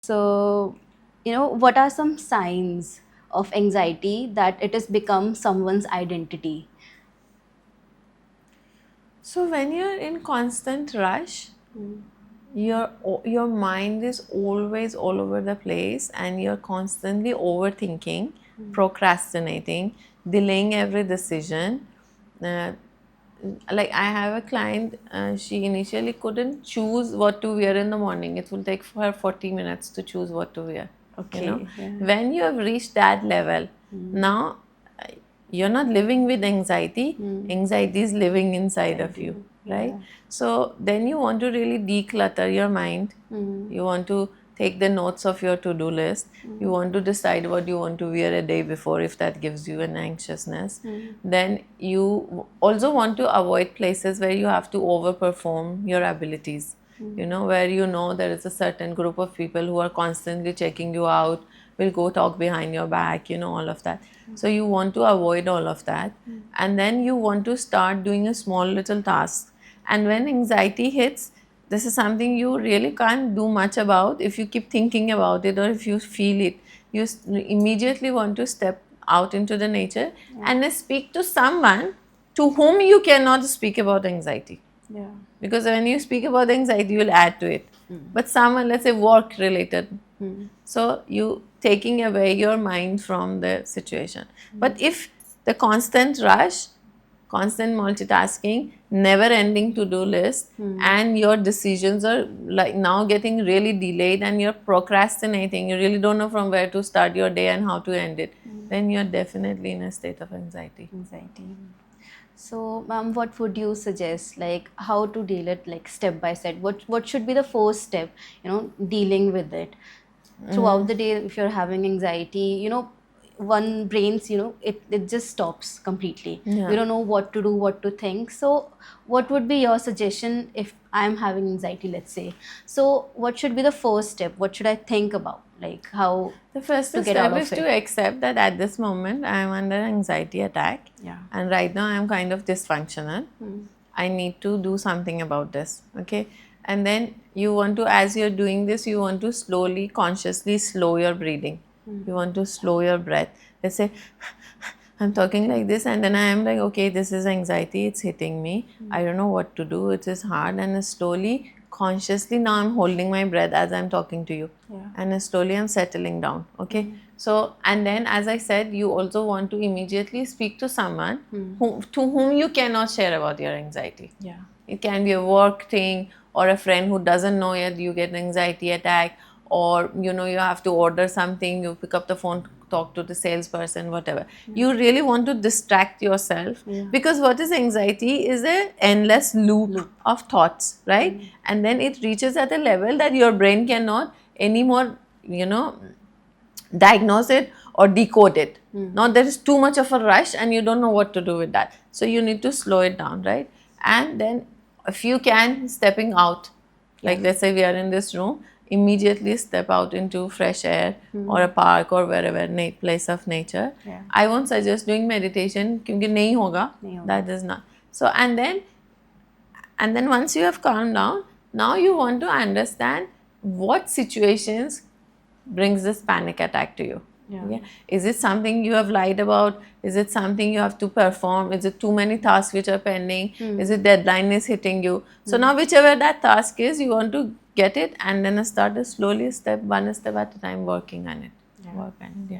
So, what are some signs of anxiety that it has become someone's identity? So when you're in constant rush, your mind is always all over the place and you're constantly overthinking, procrastinating, delaying every decision. Uh, like I have a client, she initially couldn't choose what to wear in the morning. It will take her 40 minutes to choose what to wear. Okay, yeah. When you have reached that level, now you're not living with anxiety. Anxiety is living inside of Anxiety, you, right? yeah. So then you want to really declutter your mind. You want to take the notes of your to-do list. You want to decide what you want to wear a day before, if that gives you an anxiousness. Then you also want to avoid places where you have to overperform your abilities. Where there is a certain group of people who are constantly checking you out, will go talk behind your back, all of that. So you want to avoid all of that. And then you want to start doing a small little task. And when anxiety hits, this is something you really can't do much about. If you keep thinking about it or if you feel it, you immediately want to step out into the nature and then speak to someone to whom you cannot speak about anxiety. Yeah. Because when you speak about anxiety, you'll add to it. But someone, let's say work related, so you taking away your mind from the situation. But if the constant rush, constant multitasking, never ending to do list, and your decisions are like now getting really delayed and you're procrastinating, you really don't know from where to start your day and how to end it, then you're definitely in a state of anxiety. Anxiety. So, ma'am, what would you suggest? Like, how to deal it, like step by step? What should be the first step? Dealing with it throughout the day. If you're having anxiety, one brain's, it just stops completely. We Yeah. don't know what to do, what to think. So, what would be your suggestion if I'm having anxiety? Let's say. So, what should be the first step? What should I think about? Like how The first to get out step is of to it? accept that at this moment I am under anxiety attack, Yeah. and right now I am kind of dysfunctional. I need to do something about this. Okay. And then you want to, as you're doing this, you want to slowly, consciously slow your breathing. You want to slow your breath. Let's say, I'm talking like this, and then I am like, okay, this is anxiety, it's hitting me. I don't know what to do, it is hard. And slowly, consciously, now I'm holding my breath as I'm talking to you. Yeah. And slowly, I'm settling down. Okay. So, and then, as I said, you also want to immediately speak to someone to whom you cannot share about your anxiety. Yeah. It can be a work thing or a friend who doesn't know yet you get an anxiety attack, or you have to order something, you pick up the phone, talk to the salesperson, whatever. You really want to distract yourself, because what is anxiety is a endless loop of thoughts, right? And then it reaches at a level that your brain cannot anymore, diagnose it or decode it. Now there is too much of a rush and you don't know what to do with that. So you need to slow it down, right? And then if you can, stepping out. Like let's say we are in this room, immediately step out into fresh air or a park or wherever, place of nature. Yeah. I won't suggest doing meditation because nahi hoga. नहीं होगा. That is not. So and then once you have calmed down, now you want to understand what situations brings this panic attack to you. Yeah. Okay? Is it something you have lied about? Is it something you have to perform? Is it too many tasks which are pending? Is it deadline is hitting you? So now whichever that task is, you want to get it and then start slowly, one step at a time, working on it. Yeah. Work on it, yeah.